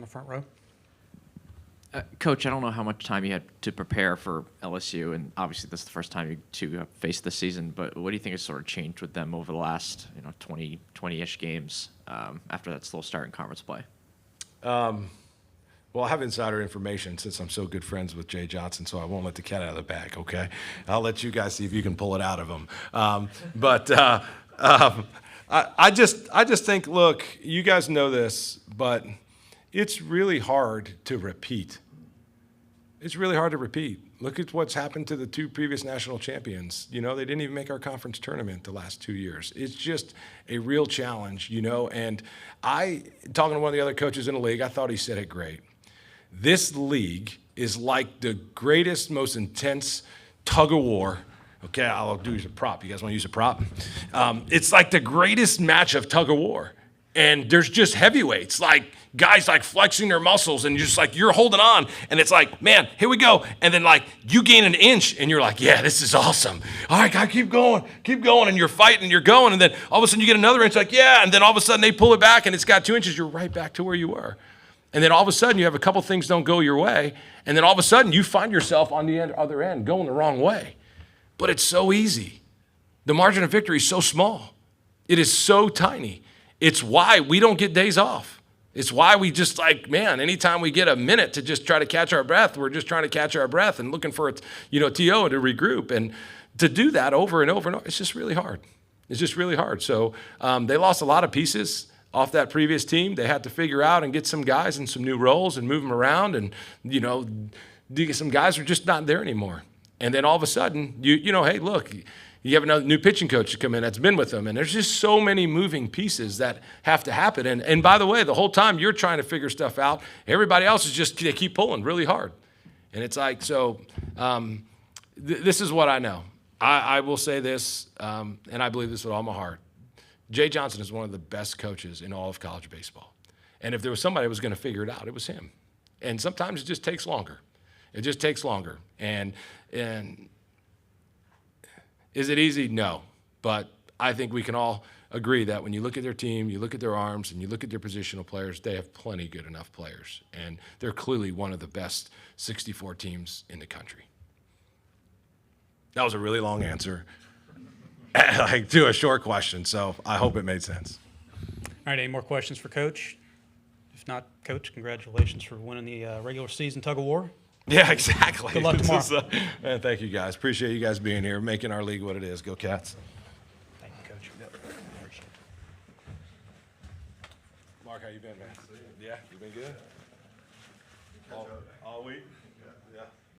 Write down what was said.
the front row. Coach, I don't know how much time you had to prepare for LSU, and obviously this is the first time you two have faced this season, but what do you think has sort of changed with them over the last 20-ish games after that slow start in conference play? Well, I have insider information since I'm so good friends with Jay Johnson, so I won't let the cat out of the bag, okay? I'll let you guys see if you can pull it out of him. I just think, look, you guys know this, but it's really hard to repeat. It's really hard to repeat. Look at what's happened to the two previous national champions. They didn't even make our conference tournament the last 2 years. It's just a real challenge, and talking to one of the other coaches in the league, I thought he said it great. This league is like the greatest, most intense tug of war. Okay, I'll use a prop. You guys want to use a prop? It's like the greatest match of tug of war. And there's just heavyweights, like guys like flexing their muscles and you're holding on. And it's like, man, here we go. And then you gain an inch and you're like, yeah, this is awesome. All right, guys, keep going. And you're fighting and you're going. And then all of a sudden you get another inch, like, yeah. And then all of a sudden they pull it back and it's got 2 inches. You're right back to where you were. And then all of a sudden you have a couple things don't go your way. And then all of a sudden you find yourself on the other end going the wrong way. But it's so easy. The margin of victory is so small. It is so tiny. It's why we don't get days off. It's why we just anytime we get a minute to just try to catch our breath, we're just trying to catch our breath and looking for TO to regroup. And to do that over and over and over, it's just really hard. It's just really hard. So they lost a lot of pieces off that previous team. They had to figure out and get some guys in some new roles and move them around. And, some guys are just not there anymore. And then all of a sudden, hey, look, you have another new pitching coach to come in that's been with them. And there's just so many moving pieces that have to happen. And by the way, the whole time you're trying to figure stuff out, everybody else is they keep pulling really hard. And it's like, so this is what I know. I will say this, and I believe this with all my heart. Jay Johnson is one of the best coaches in all of college baseball. And if there was somebody who was going to figure it out, it was him. And sometimes it just takes longer. It just takes longer. And is it easy? No. But I think we can all agree that when you look at their team, you look at their arms, and you look at their positional players, they have plenty good enough players. And they're clearly one of the best 64 teams in the country. That was a really long answer to a short question, so I hope it made sense. All right, any more questions for Coach? If not, Coach, congratulations for winning the regular season tug of war. Yeah, exactly. Good luck tomorrow. Man, thank you guys. Appreciate you guys being here, making our league what it is. Go Cats. Thank you, Coach. Appreciate it. Mark, how you been, man? Yeah, you been good? All week?